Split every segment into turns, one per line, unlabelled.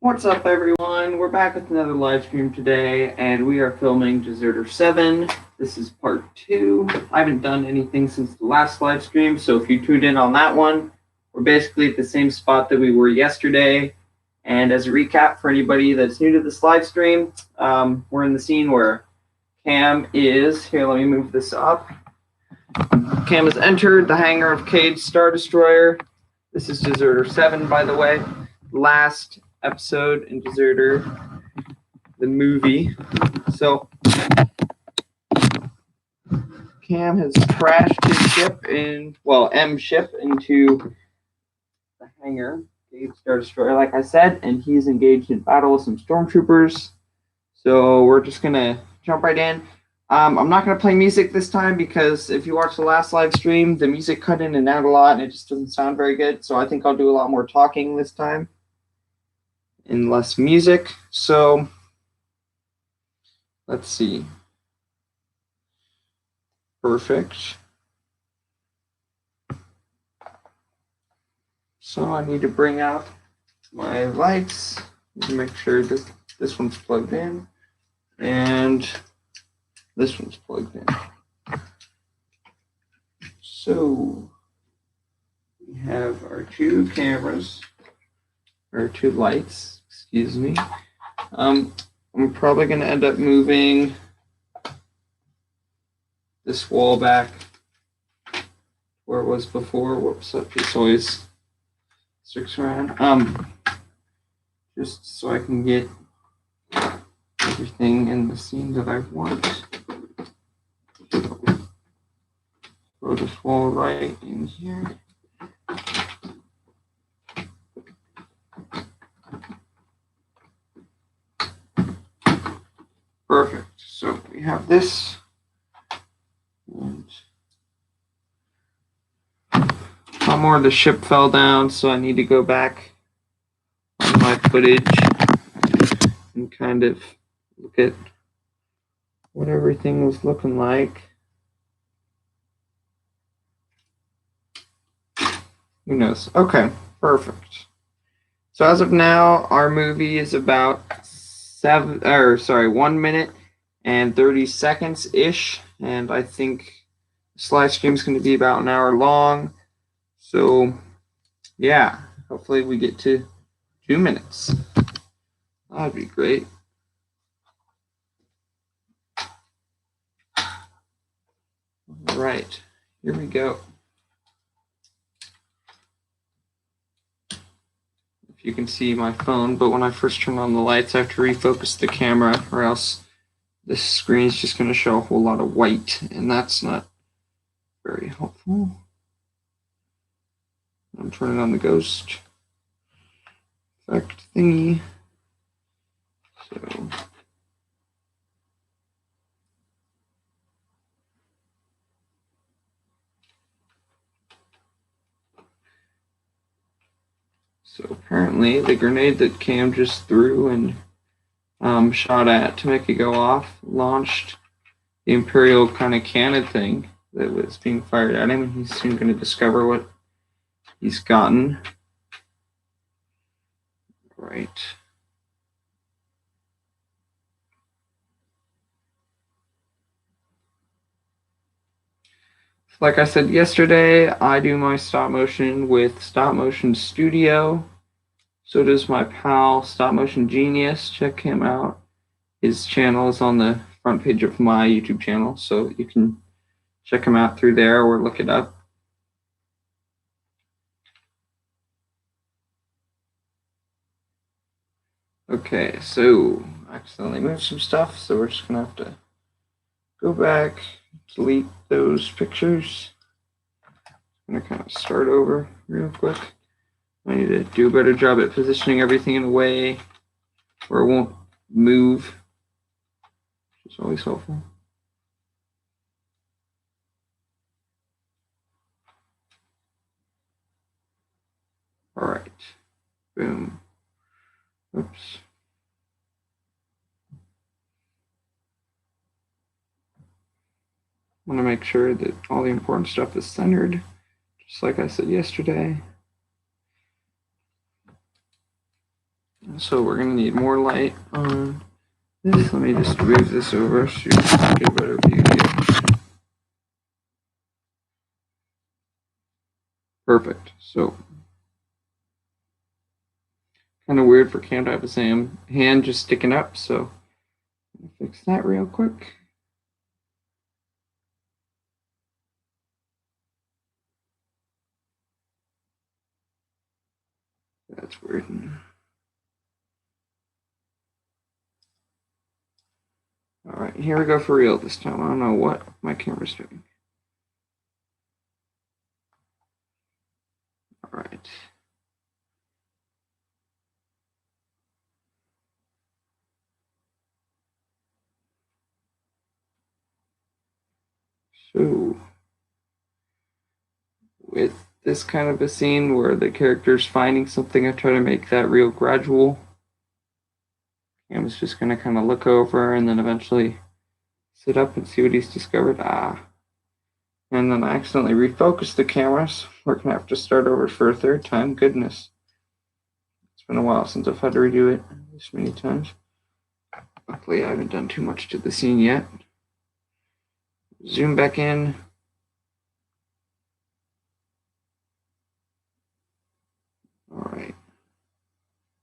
What's up, everyone? We're back with another live stream today, and we are filming Deserter 7. This is part 2. I haven't done anything since the last live stream, so if you tuned in on that one, we're basically at the same spot that we were yesterday. And as a recap for anybody that's new to this live stream, we're in the scene where Cam is... Here, let me move this up. Cam has entered the hangar of Cade's Star Destroyer. This is Deserter 7, by the way. Last episode in Deserter, the movie. So Cam has crashed his ship M ship into the hangar, Cade's Star Destroyer, like I said, and he's engaged in battle with some stormtroopers. So we're just gonna jump right in. I'm not gonna play music this time because if you watch the last live stream, the music cut in and out a lot and it just doesn't sound very good. So I think I'll do a lot more talking this time and less music. So let's see. Perfect. So I need to bring out my lights and make sure that this one's plugged in and this one's plugged in. So we have our two cameras, or two lights, excuse me. I'm probably going to end up moving this wall back where it was before. Whoops, that piece always sticks around. Just so I can get everything in the scene that I want. Throw this wall right in here. Perfect. So we have this. And one more, the ship fell down, so I need to go back on my footage and kind of look at what everything was looking like. Who knows? Okay, perfect. So as of now, our movie is about 1 minute and 30 seconds ish, and I think this live stream is going to be about an hour long. So yeah, hopefully we get to 2 minutes. That'd be great. All right, here we go. If you can see my phone, but when I first turn on the lights, I have to refocus the camera, or else this screen is just going to show a whole lot of white, and that's not very helpful. I'm turning on the ghost effect thingy. So apparently the grenade that Cam just threw and shot at to make it go off launched the Imperial kind of cannon thing that was being fired at him, and he's soon going to discover what he's gotten. Right. Like I said yesterday, I do my stop motion with Stop Motion Studio. So does my pal Stop Motion Genius. Check him out. His channel is on the front page of my YouTube channel, so you can check him out through there or look it up. Okay, so I accidentally moved some stuff, so we're just gonna have to go back, delete those pictures. I'm gonna kind of start over real quick. I need to do a better job at positioning everything in a way where it won't move, which is always helpful. All right, boom. Oops. I want to make sure that all the important stuff is centered, just like I said yesterday. So we're going to need more light on this. Let me just move this over so you can get a better view here. Perfect. So, kind of weird for Cam to have his hand just sticking up, so I'm going to fix that real quick. That's weird. All right, here we go for real this time. I don't know what my camera's doing. All right. So, with this kind of a scene where the character's finding something, I try to make that real gradual. Cam's just going to kind of look over and then eventually sit up and see what he's discovered. And then I accidentally refocused the camera, so we're going to have to start over for a third time. Goodness. It's been a while since I've had to redo it this many times. Luckily, I haven't done too much to the scene yet. Zoom back in. All right.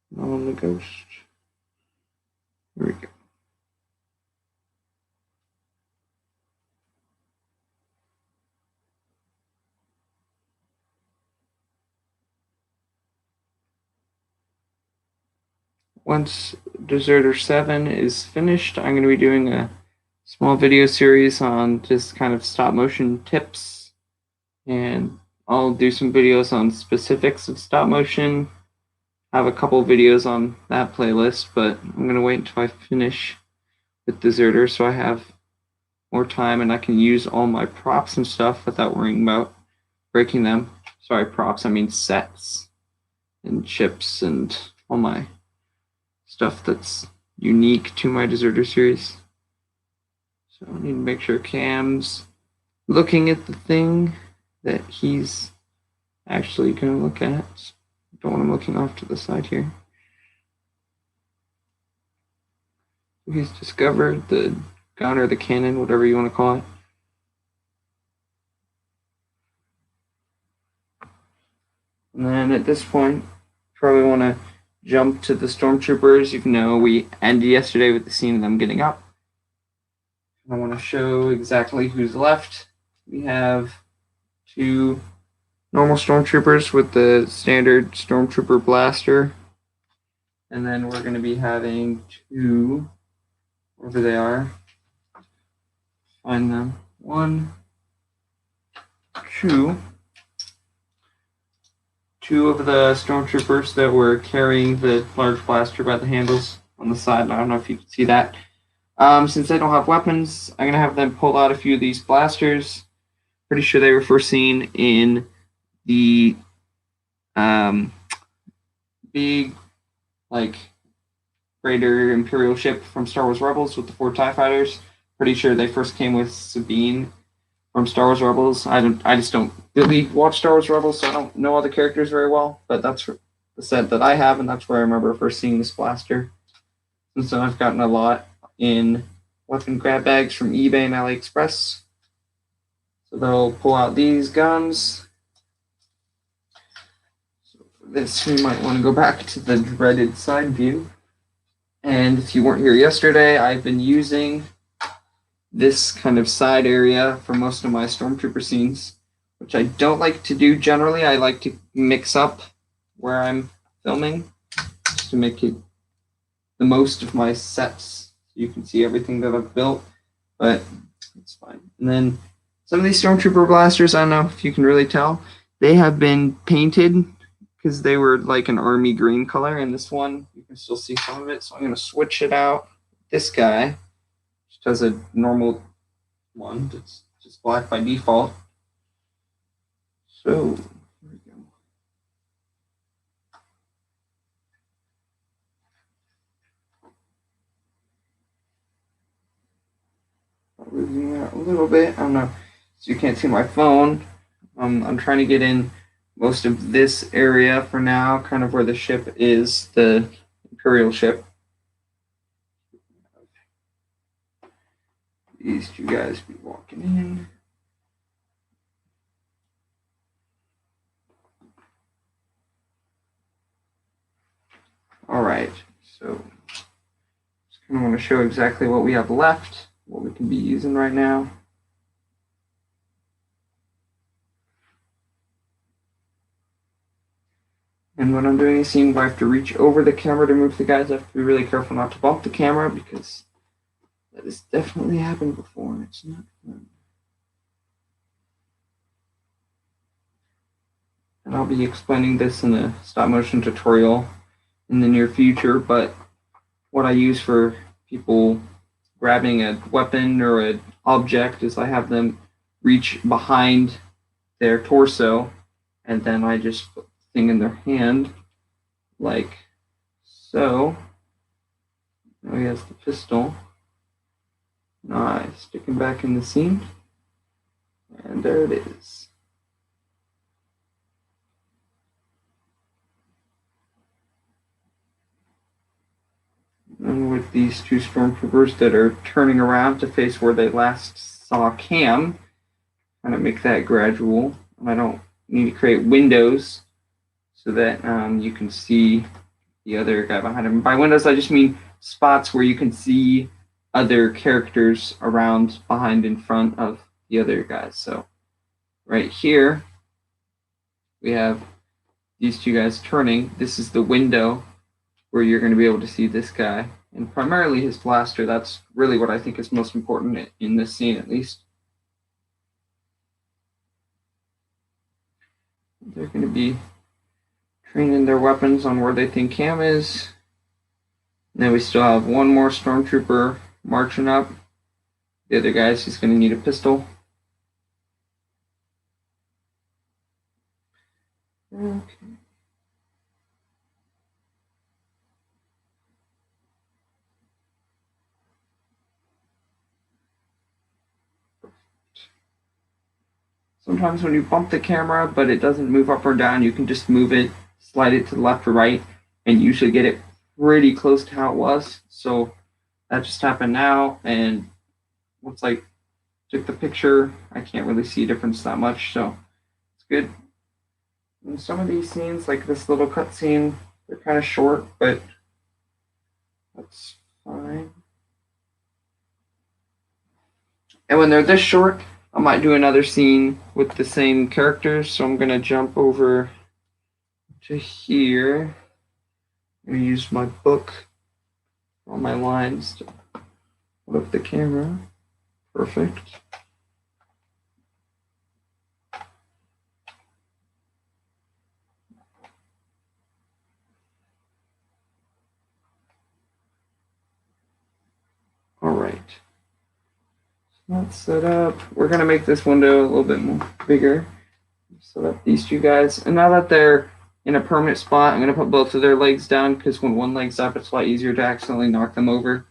Now on the ghost. Here we go. Once Deserter 7 is finished, I'm going to be doing a small video series on just kind of stop motion tips, and I'll do some videos on specifics of stop motion. I have a couple videos on that playlist, but I'm going to wait until I finish with Deserter so I have more time and I can use all my props and stuff without worrying about breaking them. Sorry, props, I mean sets and chips and all my stuff that's unique to my Deserter series. So I need to make sure Cam's looking at the thing that he's actually going to look at. Don't want him looking off to the side here. He's discovered the gun or the cannon, whatever you want to call it. And then at this point, probably want to jump to the stormtroopers. You know, we ended yesterday with the scene of them getting up. I want to show exactly who's left. We have 2 normal stormtroopers with the standard stormtrooper blaster. And then we're going to be having 2, wherever they are. Find them. 1, 2. 2 of the stormtroopers that were carrying the large blaster by the handles on the side. I don't know if you can see that. Since they don't have weapons, I'm going to have them pull out a few of these blasters. Pretty sure they were first seen in the big, like, freighter Imperial ship from Star Wars Rebels with the 4 TIE fighters. Pretty sure they first came with Sabine from Star Wars Rebels. I just don't really watch Star Wars Rebels, so I don't know all the characters very well, but that's the set that I have, and that's where I remember first seeing this blaster. And so I've gotten a lot in weapon grab bags from eBay and AliExpress. So they'll pull out these guns. So for this, we might want to go back to the dreaded side view. And if you weren't here yesterday, I've been using this kind of side area for most of my stormtrooper scenes, which I don't like to do generally. I like to mix up where I'm filming just to make it the most of my sets. You can see everything that I've built, but it's fine. And then some of these stormtrooper blasters, I don't know if you can really tell, they have been painted because they were like an army green color, and this one, you can still see some of it, so I'm going to switch it out. This guy just has a normal one that's just black by default. So, here we go. Losing that a little bit. I don't know. So you can't see my phone. I'm trying to get in most of this area for now, kind of where the ship is, the Imperial ship. These two guys be walking in. All right, so just kind of want to show exactly what we have left, what we can be using right now. And when I'm doing a scene where I have to reach over the camera to move the guys, I have to be really careful not to bump the camera because that has definitely happened before and it's not fun. And I'll be explaining this in a stop motion tutorial in the near future, but what I use for people grabbing a weapon or an object is I have them reach behind their torso and then I just put the thing in their hand like so. Now he has the pistol. Nice, stick him back in the scene. And there it is. And with these two stormtroopers that are turning around to face where they last saw Cam, kind of make that gradual. And I don't need to create windows so that you can see the other guy behind him. By windows, I just mean spots where you can see other characters around, behind, in front of the other guys. So right here, we have these two guys turning. This is the window where you're going to be able to see this guy, and primarily his blaster. That's really what I think is most important in this scene, at least. They're going to be training their weapons on where they think Cam is. And then we still have one more stormtrooper marching up. The other guy's just going to need a pistol. Okay. Sometimes when you bump the camera, but it doesn't move up or down, you can just move it, slide it to the left or right, and usually get it pretty close to how it was. So that just happened now, and once I took the picture, I can't really see a difference that much, so it's good. And some of these scenes, like this little cut scene, they're kind of short, but that's fine. And when they're this short, I might do another scene with the same characters, so I'm going to jump over to here. I'm going to use my book for all my lines to put up the camera. Perfect. All right. Let's set up. We're going to make this window a little bit more bigger. Set up these two guys. And now that they're in a permanent spot, I'm going to put both of their legs down because when one leg's up, it's a lot easier to accidentally knock them over.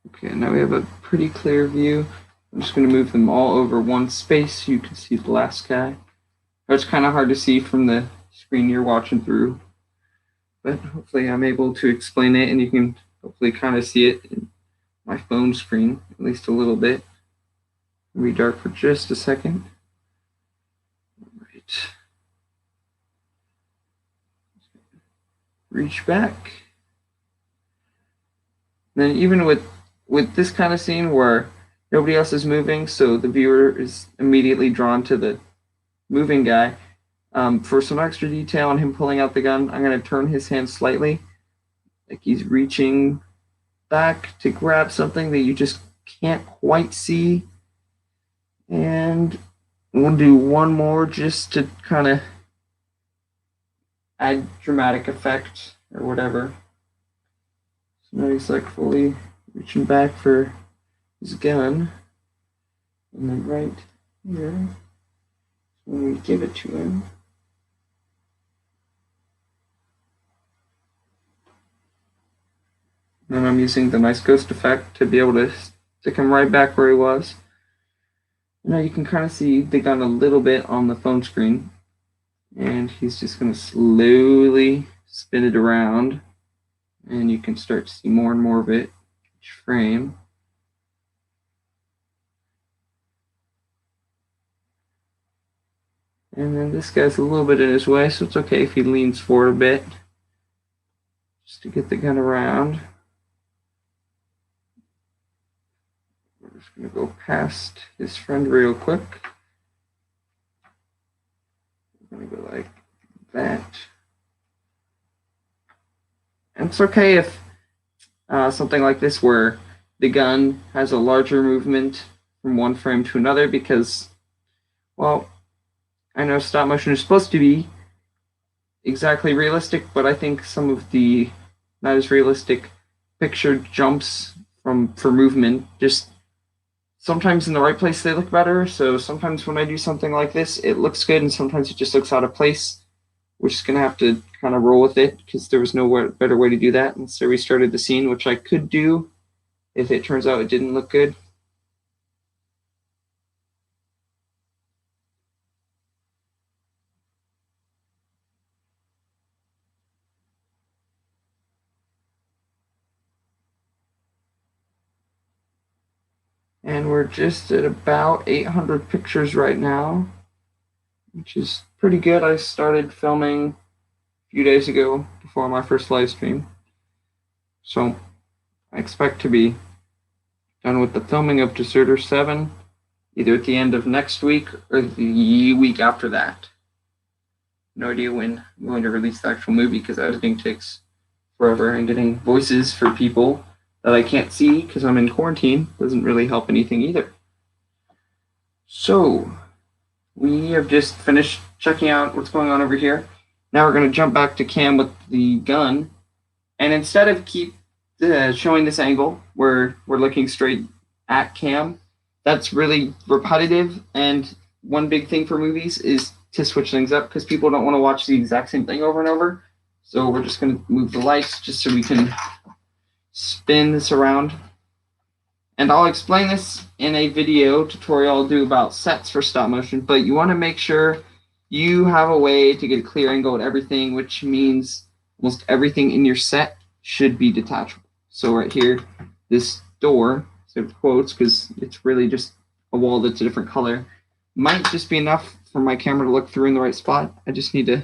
Okay, now we have a pretty clear view. I'm just going to move them all over one space so you can see the last guy. It's kind of hard to see from the screen you're watching through, but hopefully I'm able to explain it and you can hopefully kind of see it in my phone screen, at least a little bit. It'll be dark for just a second. All right. Reach back. Then even with this kind of scene where nobody else is moving, so the viewer is immediately drawn to the moving guy, for some extra detail on him pulling out the gun, I'm going to turn his hand slightly, like he's reaching back to grab something that you just can't quite see. And we'll do one more just to kind of add dramatic effect or whatever. So now he's like fully reaching back for his gun. And then right here, when we give it to him, and I'm using the nice ghost effect to be able to stick him right back where he was. Now you can kind of see the gun a little bit on the phone screen, and he's just going to slowly spin it around, and you can start to see more and more of it each frame. And then this guy's a little bit in his way, so it's okay if he leans forward a bit just to get the gun around. We're just going to go past his friend real quick. We're going to go like that. And it's okay if something like this where the gun has a larger movement from one frame to another because, well, I know stop motion is supposed to be exactly realistic, but I think some of the not as realistic picture jumps for movement just sometimes in the right place they look better. So sometimes when I do something like this, it looks good, and sometimes it just looks out of place. We're just gonna have to kind of roll with it because there was no better way to do that. And so we started the scene, which I could do if it turns out it didn't look good. And we're just at about 800 pictures right now, which is pretty good. I started filming a few days ago before my first live stream. So I expect to be done with the filming of Deserter 7 either at the end of next week or the week after that. No idea when I'm going to release the actual movie because editing takes forever, and getting voices for people that I can't see because I'm in quarantine doesn't really help anything either. So we have just finished checking out what's going on over here. Now we're going to jump back to cam with the gun, and instead of keep showing this angle where we're looking straight at cam, that's really repetitive. And one big thing for movies is to switch things up because people don't want to watch the exact same thing over and over. So we're just going to move the lights just so we can spin this around. And I'll explain this in a video tutorial I'll do about sets for stop motion, but you want to make sure you have a way to get a clear angle at everything, which means almost everything in your set should be detachable. So right here, this door, so quotes, because it's really just a wall that's a different color, might just be enough for my camera to look through in the right spot. I just need to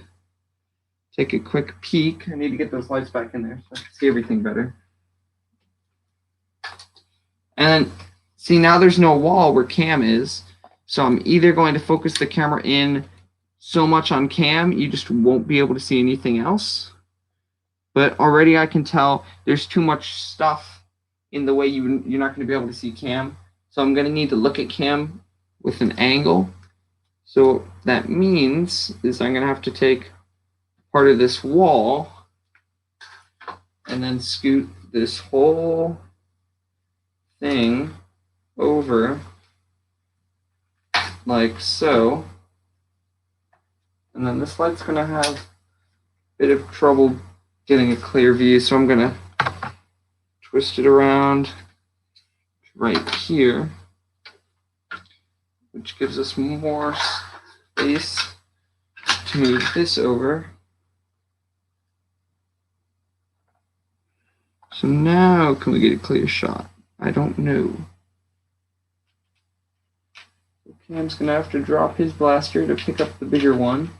take a quick peek. I need to get those lights back in there so I can see everything better. And then, see, now there's no wall where cam is, so I'm either going to focus the camera in so much on cam you just won't be able to see anything else. But already I can tell there's too much stuff in the way you're not going to be able to see cam. So I'm going to need to look at cam with an angle. So what that means is I'm going to have to take part of this wall and then scoot this whole thing over like so. And then this light's going to have a bit of trouble getting a clear view, so I'm going to twist it around right here, which gives us more space to move this over. So now can we get a clear shot? I don't know. Cam's going to have to drop his blaster to pick up the bigger one.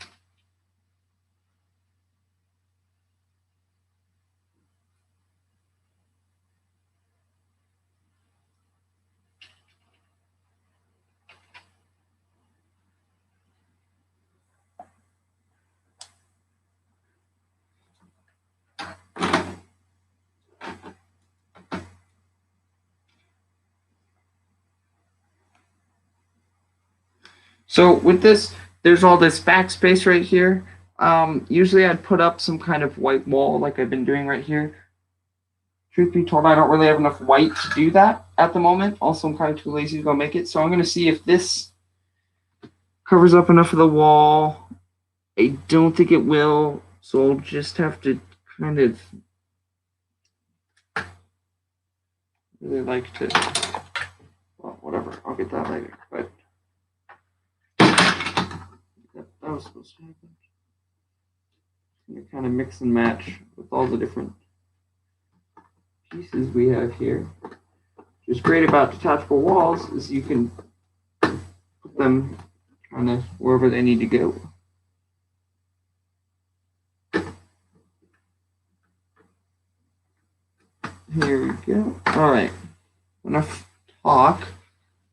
So with this, there's all this backspace right here. Usually I'd put up some kind of white wall like I've been doing right here. Truth be told, I don't really have enough white to do that at the moment. Also, I'm kind of too lazy to go make it. So I'm going to see if this covers up enough of the wall. I don't think it will. So I'll just have to kind of really like to, well, whatever. I'll get that later. But was supposed to happen. You kind of mix and match with all the different pieces we have here. What's great about detachable walls is you can put them kind of wherever they need to go. Here we go. All right, enough talk.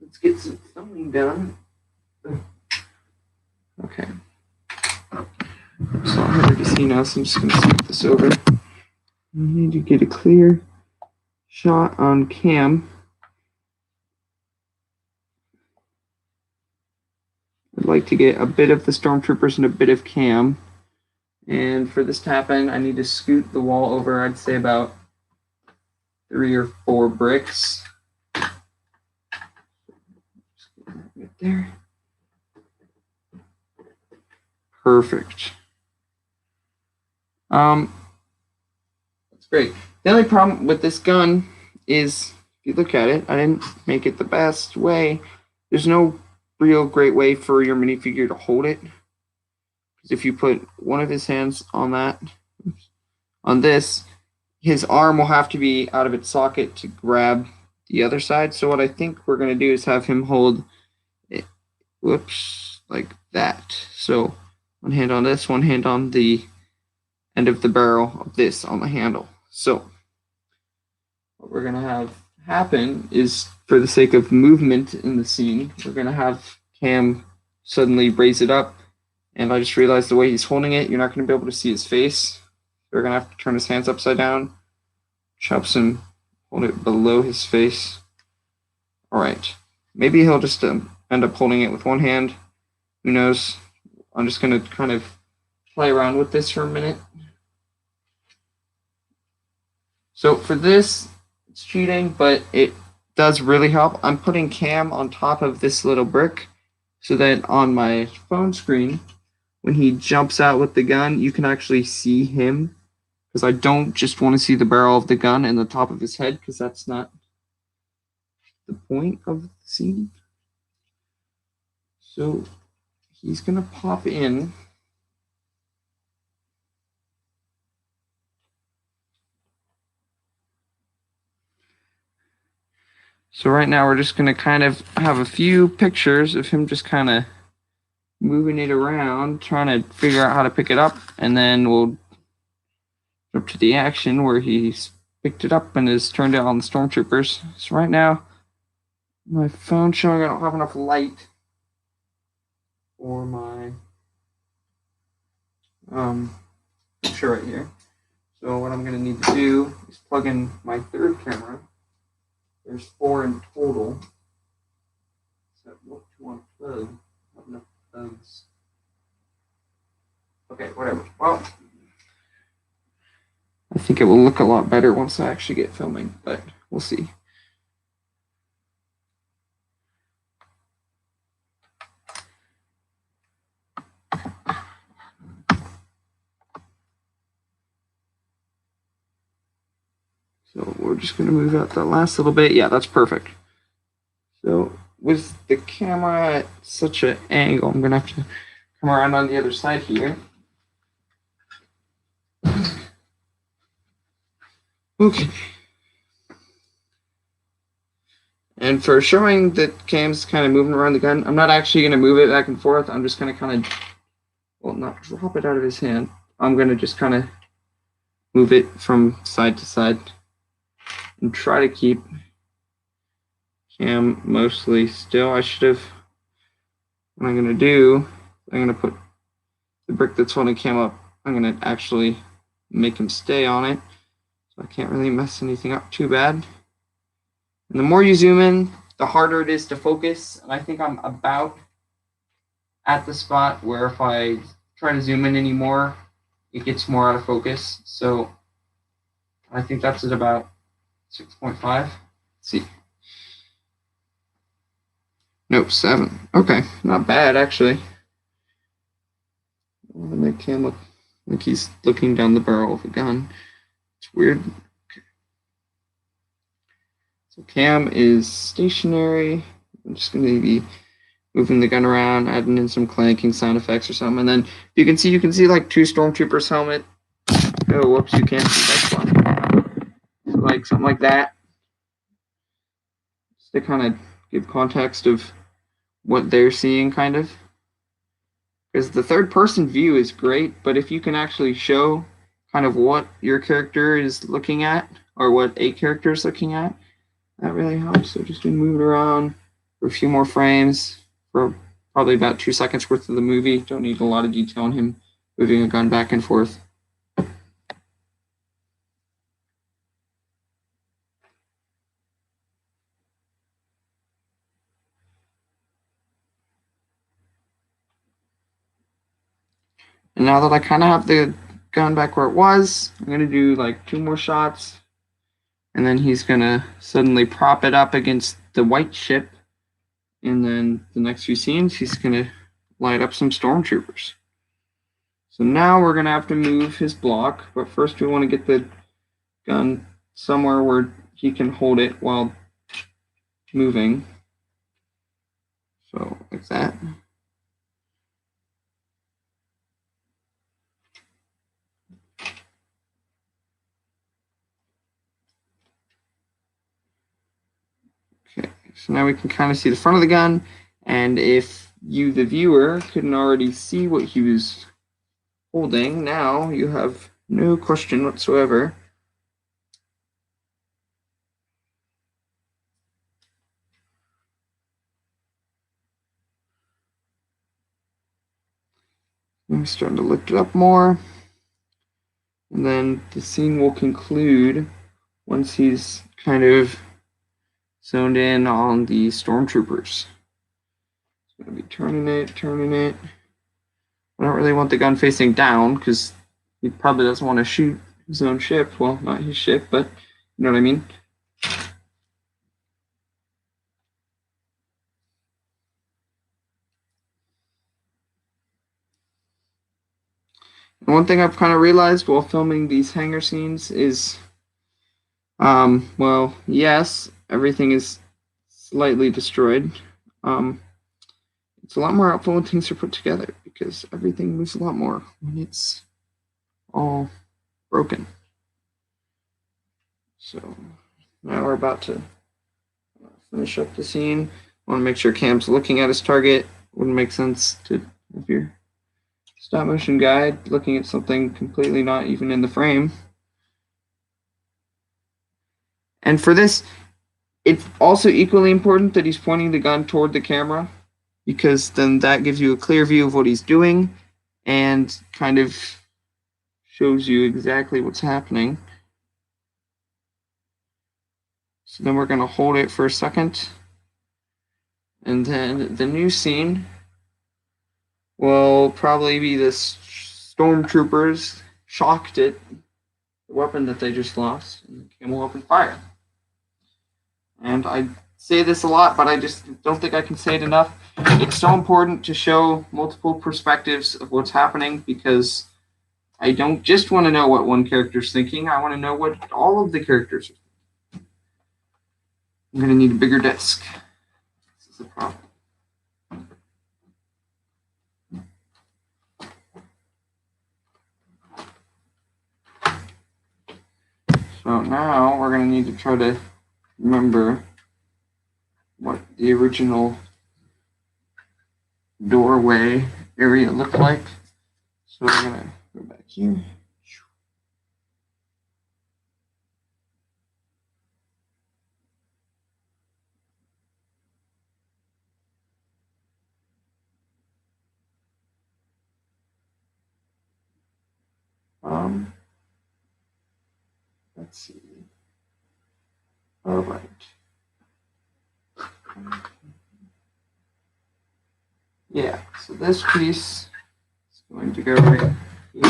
Let's get some filming done. Okay. It's not hard to see now, so I'm just going to scoot this over. We need to get a clear shot on Cam. I'd like to get a bit of the stormtroopers and a bit of Cam. And for this to happen, I need to scoot the wall over, I'd say about 3 or 4 bricks. Just get that right there. Perfect. That's great. The only problem with this gun is, if you look at it, I didn't make it the best way. There's no real great way for your minifigure to hold it. Because if you put one of his hands on that, on this, his arm will have to be out of its socket to grab the other side. So what I think we're going to do is have him hold it, whoops, like that. So one hand on this, one hand on the end of the barrel of this on the handle. So what we're going to have happen is, for the sake of movement in the scene, we're going to have Cam suddenly raise it up, and I just realized the way he's holding it, you're not going to be able to see his face. We're going to have to turn his hands upside down, which helps him hold it below his face. All right, maybe he'll just end up holding it with one hand. Who knows? I'm just going to kind of play around with this for a minute. So for this, it's cheating, but it does really help. I'm putting Cam on top of this little brick so that on my phone screen, when he jumps out with the gun, you can actually see him, because I don't just want to see the barrel of the gun and the top of his head, because that's not the point of the scene. So he's going to pop in. So right now we're just going to kind of have a few pictures of him just kind of moving it around, trying to figure out how to pick it up, and then we'll jump to the action where he's picked it up and has turned it on the stormtroopers. So right now, my phone's showing I don't have enough light for my picture right here. So what I'm going to need to do is plug in my third camera. There's 4 in total. So what do you want to plug? Not enough plugs. Okay, whatever. Well, I think it will look a lot better once I actually get filming, but we'll see. So we're just going to move out that last little bit. Yeah, that's perfect. So with the camera at such an angle, I'm going to have to come around on the other side here. Okay. And for showing that Cam's kind of moving around the gun, I'm not actually going to move it back and forth. I'm just going to kind of, well, not drop it out of his hand. I'm going to just kind of move it from side to side and try to keep Cam mostly still. I should have, what I'm going to do, I'm going to put the brick that's holding Cam up, I'm going to actually make him stay on it. So I can't really mess anything up too bad. And the more you zoom in, the harder it is to focus. And I think I'm about at the spot where if I try to zoom in anymore, it gets more out of focus. So I think that's at about 6.5. Let's see. Nope, 7. Okay, not bad actually. I want to make Cam look like he's looking down the barrel of a gun. It's weird. Okay. So Cam is stationary. I'm just going to maybe moving the gun around, adding in some clanking sound effects or something. And then you can see like 2 stormtroopers' helmet. Oh, whoops, you can't see that one. So like something like that. Just to kind of give context of what they're seeing, kind of. Because the third person view is great, but if you can actually show kind of what your character is looking at, or what a character is looking at, that really helps. So just been moving around for a few more frames for probably about 2 seconds worth of the movie. Don't need a lot of detail on him moving a gun back and forth. And now that I kind of have the gun back where it was, I'm going to do like 2 more shots. And then he's going to suddenly prop it up against the white ship. And then the next few scenes, he's going to light up some stormtroopers. So now we're going to have to move his block. But first we want to get the gun somewhere where he can hold it while moving. So like that. Okay, so now we can kind of see the front of the gun, and if you, the viewer, couldn't already see what he was holding, now you have no question whatsoever. I'm starting to lift it up more, and then the scene will conclude once he's kind of zoned in on the stormtroopers. It's going to be turning it. I don't really want the gun facing down because he probably doesn't want to shoot his own ship. Well, not his ship, but you know what I mean. And one thing I've kind of realized while filming these hangar scenes is, well, yes, everything is slightly destroyed. It's a lot more helpful when things are put together because everything moves a lot more when it's all broken. So now we're about to finish up the scene. Want to make sure Cam's looking at his target. Wouldn't make sense to, if you're stop motion guide looking at something completely not even in the frame. And for this, it's also equally important that he's pointing the gun toward the camera, because then that gives you a clear view of what he's doing and kind of shows you exactly what's happening. So then we're going to hold it for a second. And then the new scene will probably be the stormtroopers shocked at the weapon that they just lost, and Cam will open fire. And I say this a lot, but I just don't think I can say it enough. It's so important to show multiple perspectives of what's happening, because I don't just want to know what one character's thinking. I want to know what all of the characters are thinking. I'm going to need a bigger desk. This is a problem. So now we're going to need to try to remember what the original doorway area looked like. So we're going to go back here. Let's see. All right. Yeah, so this piece is going to go right here.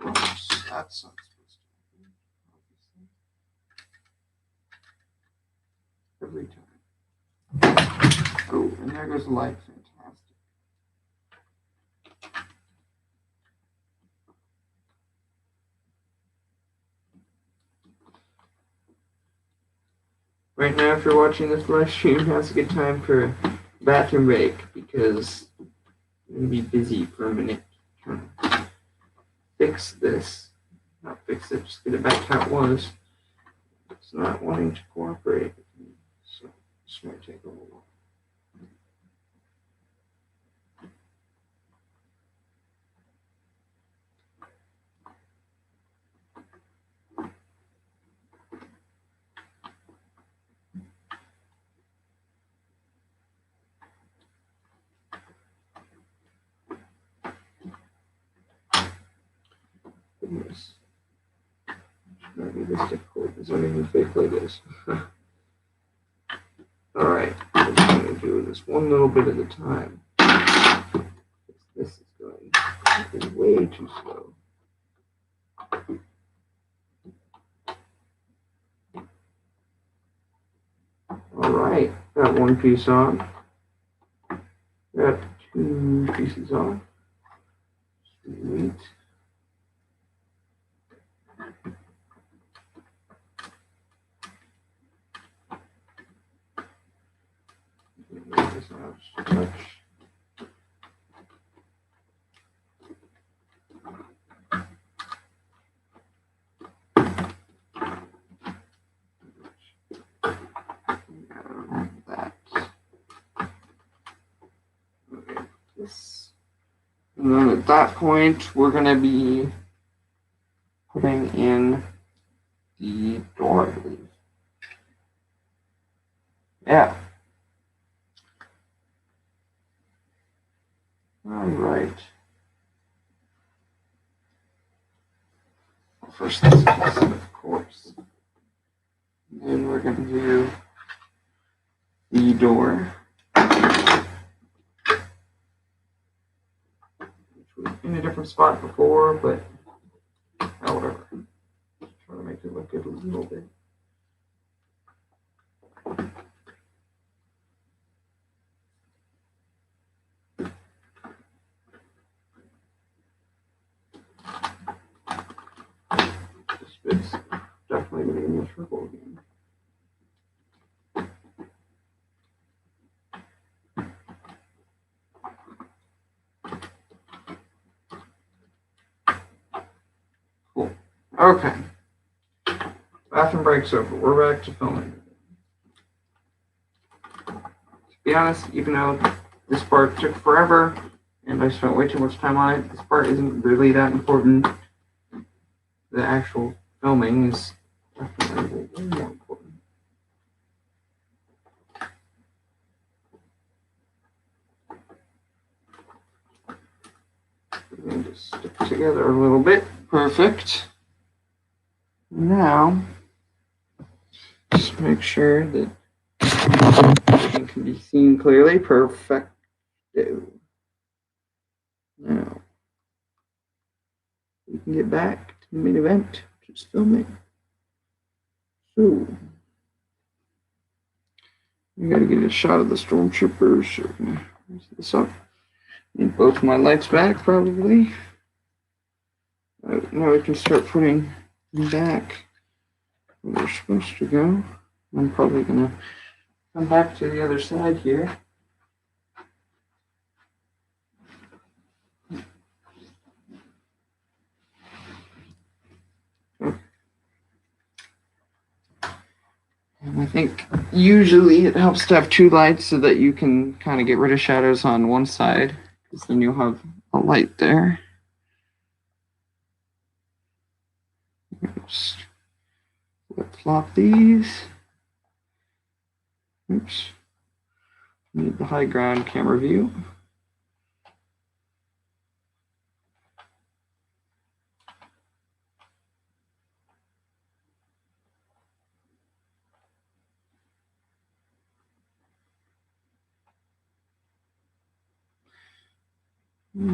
Oops, that's not supposed to happen. Every time. Oh, and there goes the light. Fantastic. Right now, if you're watching this live stream, now's a good time for bathroom break because I'm going to be busy for a minute. Fix this. Not fix it, just get it back how it was. It's not wanting to cooperate with me, so this might take a little while. Goodness. Should not be this difficult. It's not even fake Legos. Alright, I'm just going to do this one little bit at a time. This is going way too slow. Alright, got one piece on. Got two pieces on. Sweet. Move this out just a touch. That. Okay, this. And then at that point, we're going to be putting in the door, I believe. Yeah. All right. Well, first, this piece, of course. And then we're going to do the door, which was in a different spot before, but whatever. Just trying to make it look good a little bit. This bit's definitely going to be miserable again. Cool. Okay. Bathroom break's over. We're back to filming. To be honest, even though this part took forever and I spent way too much time on it, this part isn't really that important. The actual filming is definitely way more important. We're going to stick together a little bit. Perfect. Now, just make sure that everything can be seen clearly. Perfect. Now, we can get back to the main event, which is filming. So, we gotta get a shot of the stormtroopers. So, raise this up. Need both my lights back, probably. Now we can start putting them back where they're supposed to go. I'm probably gonna come back to the other side here. And I think usually it helps to have two lights so that you can kind of get rid of shadows on one side, because then you'll have a light there. Just flip-flop these. Oops. Need the high ground camera view.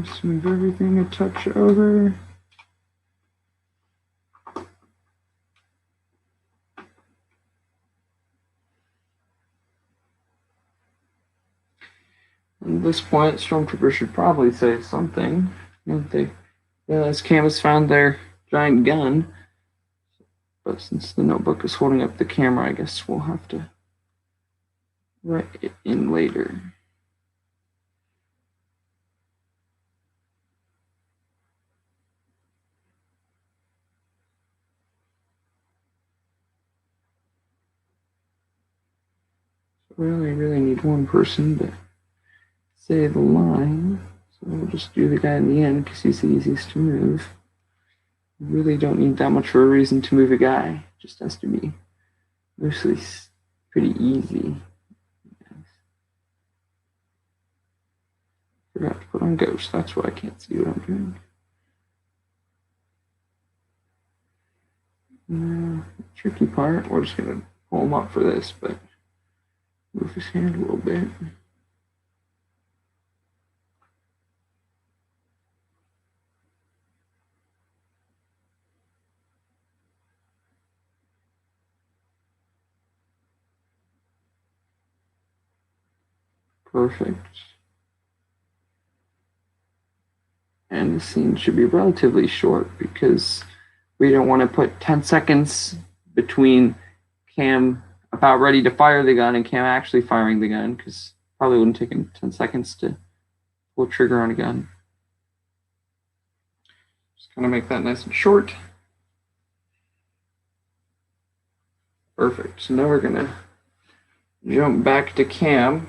Just move everything a touch over. At this point, Stormtroopers should probably say something. If they realize Camus found their giant gun. But since the notebook is holding up the camera, I guess we'll have to write it in later. really need one person to say the line. So we'll just do the guy in the end because he's the easiest to move. You really don't need that much of a reason to move a guy. It just has to be mostly pretty easy. Forgot to put on Ghost. That's why I can't see what I'm doing. Tricky part. We're just going to pull him up for this, but move his hand a little bit. Perfect. And the scene should be relatively short because we don't want to put 10 seconds between Cam about ready to fire the gun and Cam actually firing the gun, because probably wouldn't take him 10 seconds to pull trigger on a gun. Just kind of make that nice and short. Perfect. So now we're going to jump back to Cam.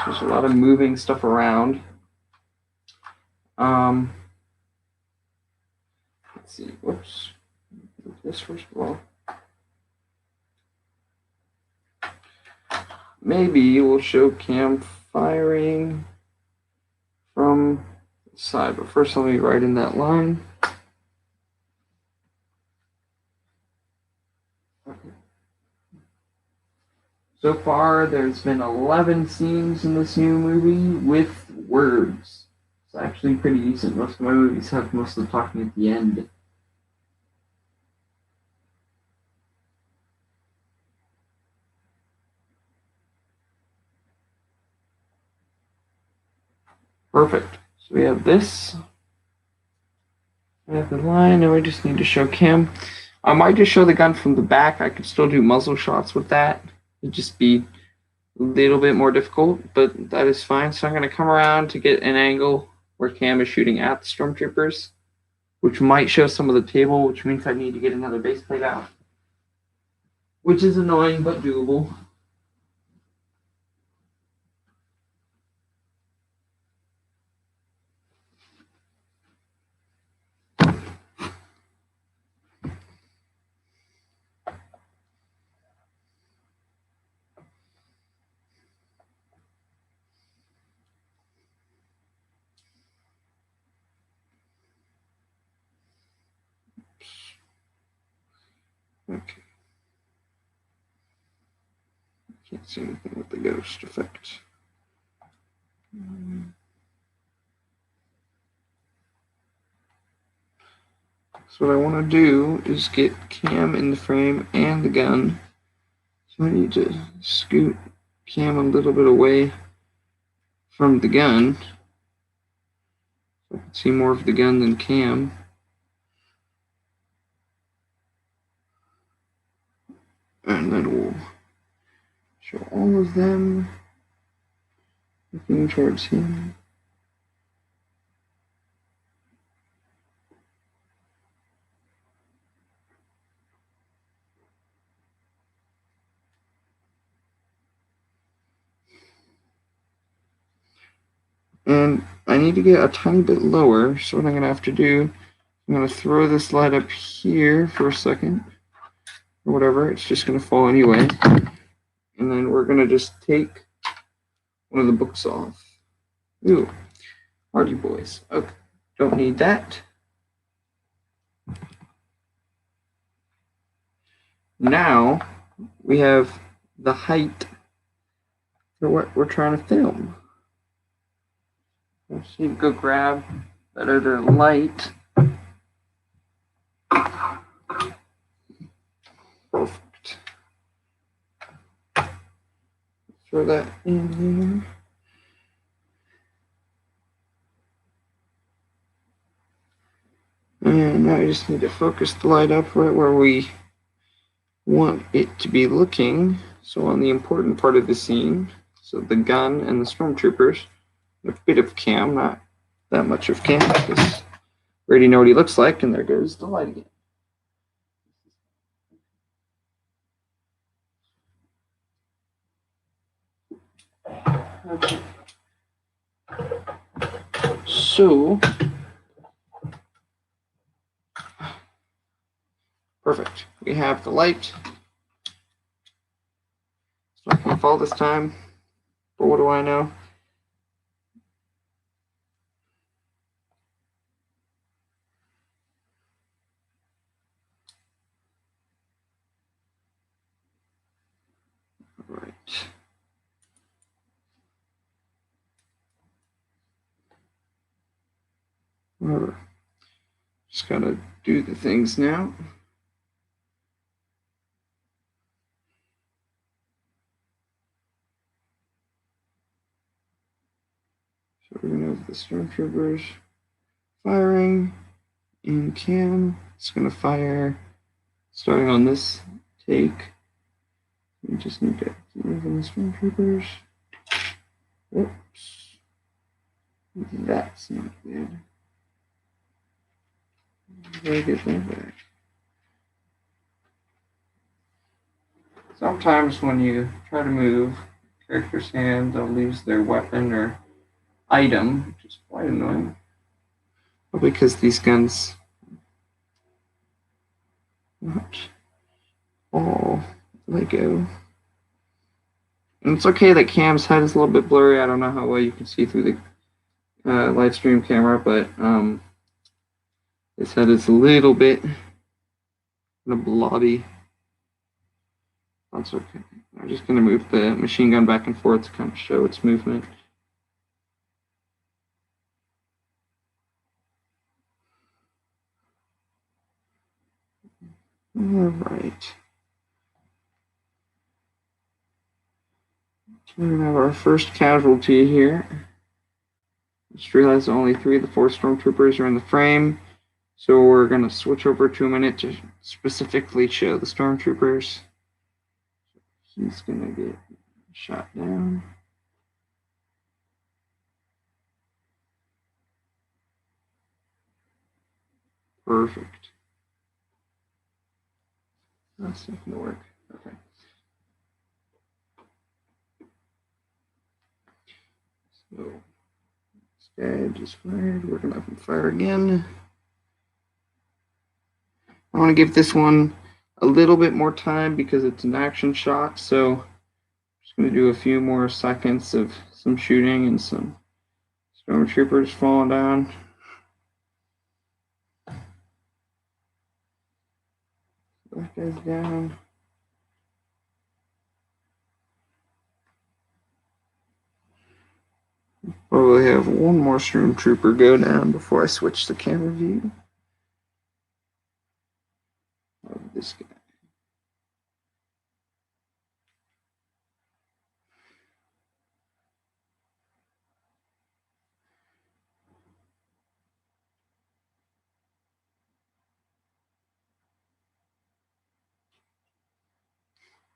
There's a lot of moving stuff around. Let's see. Whoops. This first of all. Maybe we'll show Cam firing from the side, but first let me write in that line. So far, there's been 11 scenes in this new movie with words. It's actually pretty decent. Most of my movies have most of the talking at the end. Perfect. So we have this. We have the line, and we just need to show Cam. I might just show the gun from the back. I could still do muzzle shots with that. It'd just be a little bit more difficult, but that is fine. So I'm going to come around to get an angle where Cam is shooting at the stormtroopers, which might show some of the table, which means I need to get another base plate out, which is annoying but doable. Okay. Can't see anything with the ghost effect. So what I want to do is get Cam in the frame and the gun. So I need to scoot Cam a little bit away from the gun, so I can see more of the gun than Cam. And then we'll show all of them looking towards him. And I need to get a tiny bit lower, so what I'm going to have to do, I'm going to throw this light up here for a second, or whatever, it's just going to fall anyway. And then we're going to just take one of the books off. Ooh, Hardy Boys. Okay, don't need that. Now we have the height for what we're trying to film. Let's see, go grab that other light. Perfect. Throw that in there. And now I just need to focus the light up right where we want it to be looking. So on the important part of the scene, so the gun and the stormtroopers, a bit of Cam, not that much of Cam, because we already know what he looks like, and there goes the light again. Okay. So, perfect. We have the light. It's not going to fall this time, but what do I know? All right. Whatever. Just gotta do the things now. So we're gonna have the stormtroopers firing in cam. It's gonna fire starting on this take. We just need to move in the stormtroopers. Whoops. That's not good. Gotta get that back. Sometimes when you try to move character's hand, they'll lose their weapon or item, which is quite annoying. Well, because these guns not all Lego. And it's okay that Cam's head is a little bit blurry. I don't know how well you can see through the live stream camera, but his head is a little bit blobby. That's okay. I'm just going to move the machine gun back and forth to kind of show its movement. All right. We're going to have our first casualty here. Just realized only 3 of the 4 stormtroopers are in the frame, so we're going to switch over to a minute to specifically show the stormtroopers. He's going to get shot down. Perfect. That's not going to work. Okay. So, this guy just fired. We're going to have him fire again. I want to give this one a little bit more time because it's an action shot. So, I'm just going to do a few more seconds of some shooting and some stormtroopers falling down. That guy's down. Probably have one more stormtrooper go down before I switch the camera view of this guy.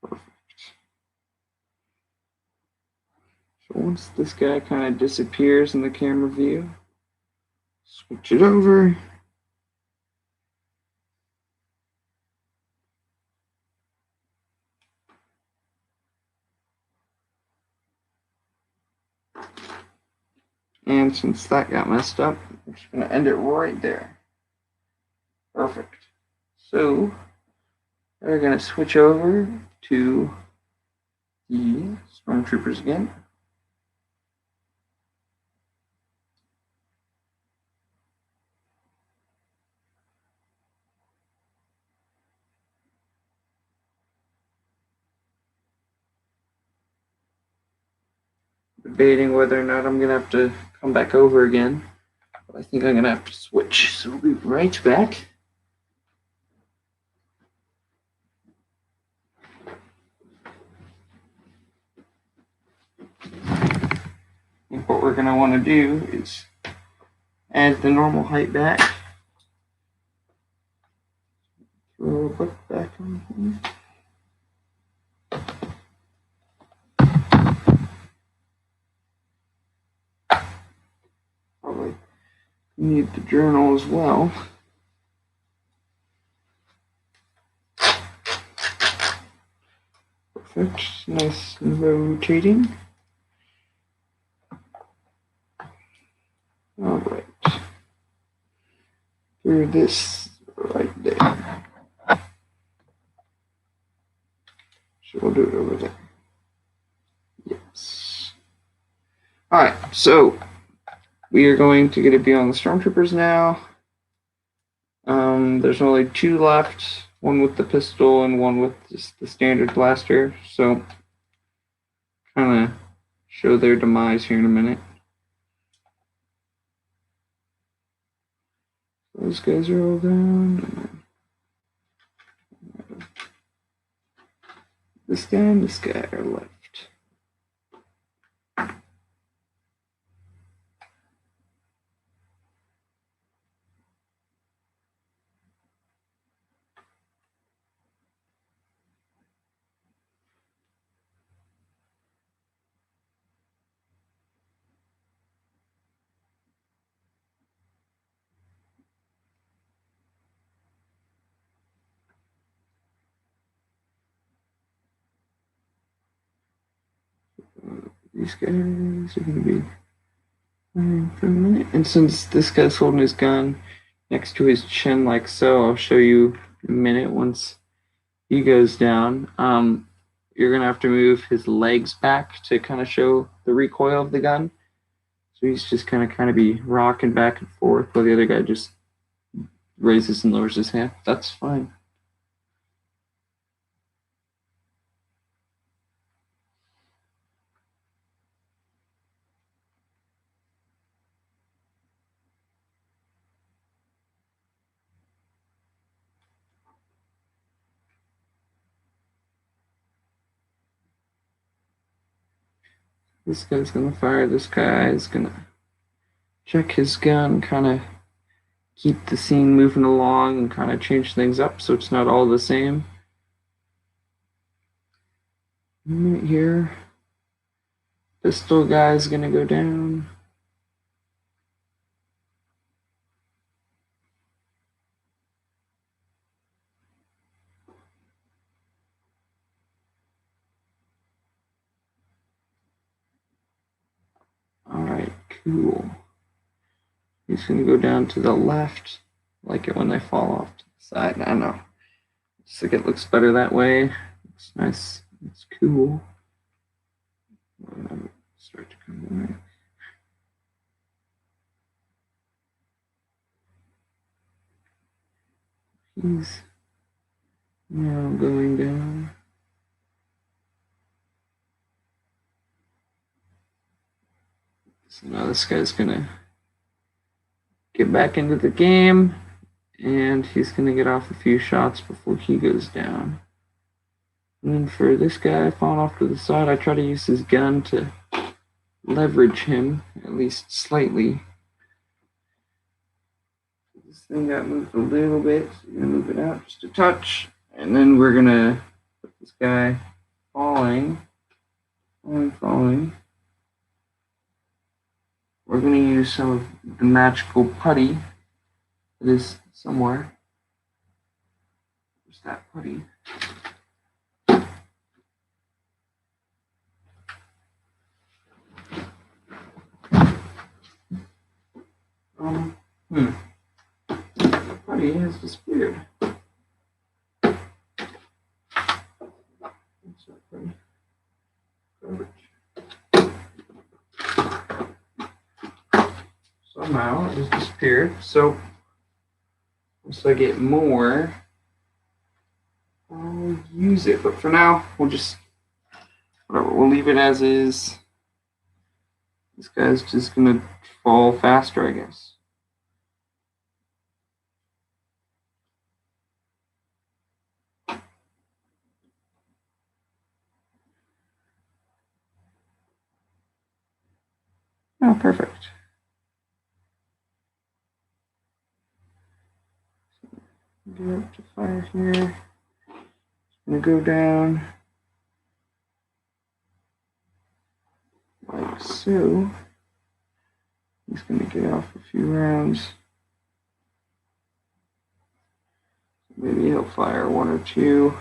Perfect. So once this guy kind of disappears in the camera view, switch it over. And since that got messed up, I'm just going to end it right there. Perfect. So we're going to switch over to the stormtroopers again. Debating whether or not I'm going to have to come back over again. But I think I'm going to have to switch. So we'll be right back. And what we're going to want to do is add the normal height back. Throw a book back on here. Probably need the journal as well. Perfect. Nice and rotating. All right. Through this right there. So we'll do it over there. Yes. All right. So we are going to get a view on the stormtroopers now. There's only 2 left, one with the pistol and one with just the standard blaster. So kind of show their demise here in a minute. Those guys are all down. This guy and this guy are left. These guys are going to be for a minute. And since this guy's holding his gun next to his chin like so, I'll show you in a minute once he goes down. You're going to have to move his legs back to kind of show the recoil of the gun. So he's just kind of be rocking back and forth while the other guy just raises and lowers his hand. That's fine. This guy's gonna fire. This guy is gonna check his gun, kind of keep the scene moving along and kind of change things up so it's not all the same. Here, pistol guy's gonna go down. All right, cool. He's gonna go down to the left. I like it when they fall off to the side. I don't know. I just think it looks better that way. It's nice. It's cool. Start to come back. He's now going down. So now this guy's gonna get back into the game, and he's gonna get off a few shots before he goes down. And then for this guy falling off to the side, I try to use his gun to leverage him, at least slightly. This thing got moved a little bit, so you're gonna move it out just a touch. And then we're gonna put this guy falling. We're gonna use some of the magical putty that is somewhere. Where's that putty? Putty has disappeared. Somehow it just disappeared. So once I get more, I'll use it. But for now, we'll just whatever. We'll leave it as is. This guy's just gonna fall faster, I guess. Oh, perfect. Get up to fire here. It's gonna go down like so. He's gonna get off a few rounds. Maybe he'll fire 1 or 2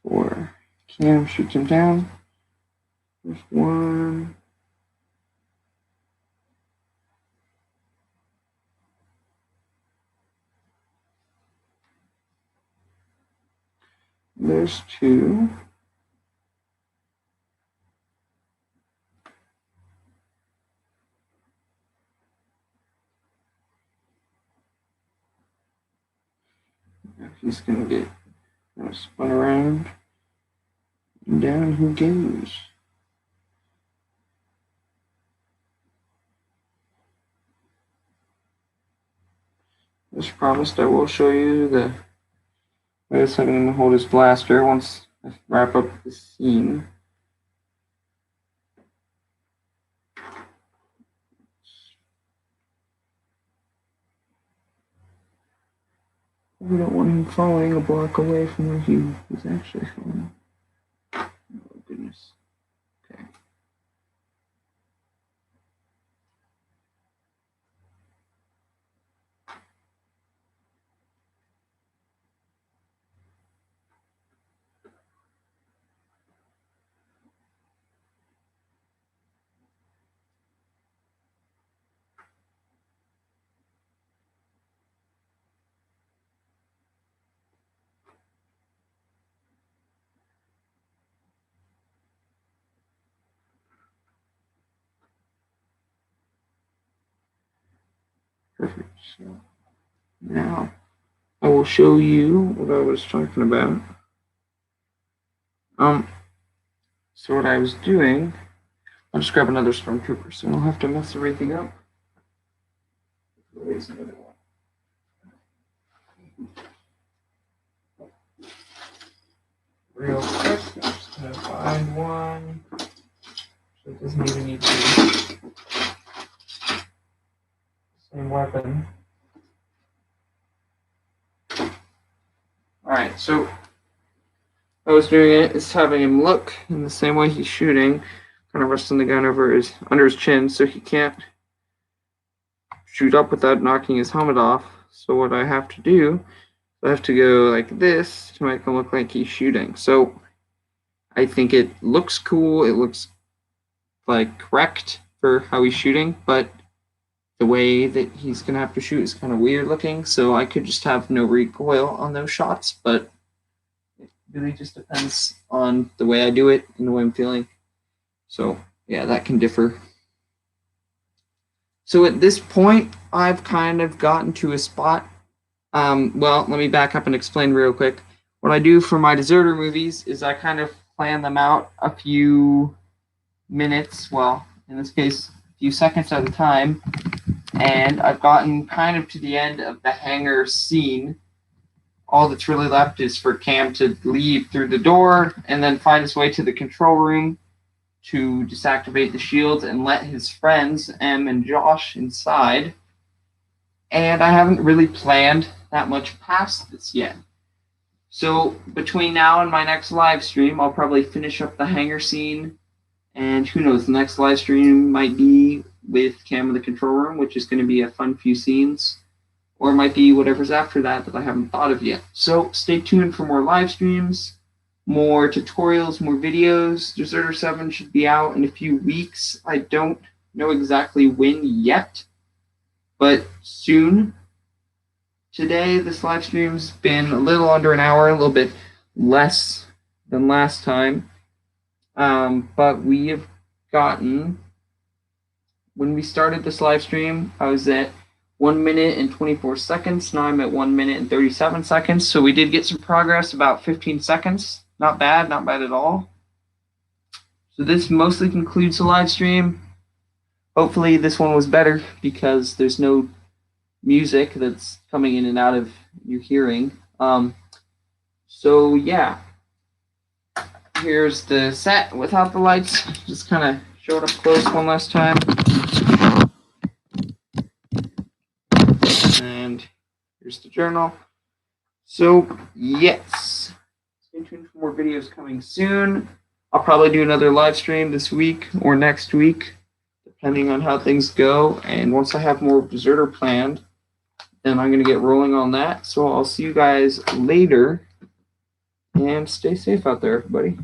before Cam shoots him down. There's 1. There's 2. He's going to get spun around, and down he goes. As promised, I will show you the way of having him hold his blaster once I wrap up the scene. We don't want him falling a block away from where he was actually falling. Oh, goodness. Okay. Perfect. So now I will show you what I was talking about. So what I was doing, I'll just grab another stormtrooper so I don't have to mess everything up. There's another one. Real quick, I'm just gonna find one. So it doesn't even need to be same weapon. Alright, so I was doing it is having him look in the same way he's shooting, kind of resting the gun over under his chin so he can't shoot up without knocking his helmet off. So what I have to do, I have to go like this to make him look like he's shooting. So I think it looks cool, it looks like correct for how he's shooting, but the way that he's gonna have to shoot is kind of weird looking, so I could just have no recoil on those shots, but it really just depends on the way I do it and the way I'm feeling. So yeah, that can differ. So at this point, I've kind of gotten to a spot. Well, let me back up and explain real quick. What I do for my deserter movies is I kind of plan them out a few minutes, well, in this case, a few seconds at a time, and I've gotten kind of to the end of the hangar scene. All that's really left is for Cam to leave through the door and then find his way to the control room to deactivate the shields and let his friends, Em and Josh, inside. And I haven't really planned that much past this yet. So between now and my next live stream, I'll probably finish up the hangar scene. And who knows, the next live stream might be with Cam in the control room, which is going to be a fun few scenes. Or it might be whatever's after that I haven't thought of yet. So stay tuned for more live streams, more tutorials, more videos. Deserter 7 should be out in a few weeks. I don't know exactly when yet, but soon. Today, this live stream's been a little under an hour, a little bit less than last time. But we have gotten, when we started this live stream, I was at 1 minute and 24 seconds. Now I'm at 1 minute and 37 seconds. So we did get some progress, about 15 seconds. Not bad at all. So this mostly concludes the live stream. Hopefully this one was better because there's no music that's coming in and out of your hearing. So yeah. Here's the set without the lights. Just kind of show it up close one last time. And here's the journal. So yes, stay tuned for more videos coming soon. I'll probably do another live stream this week or next week, depending on how things go. And once I have more Deserter planned, then I'm going to get rolling on that. So I'll see you guys later. And stay safe out there, everybody.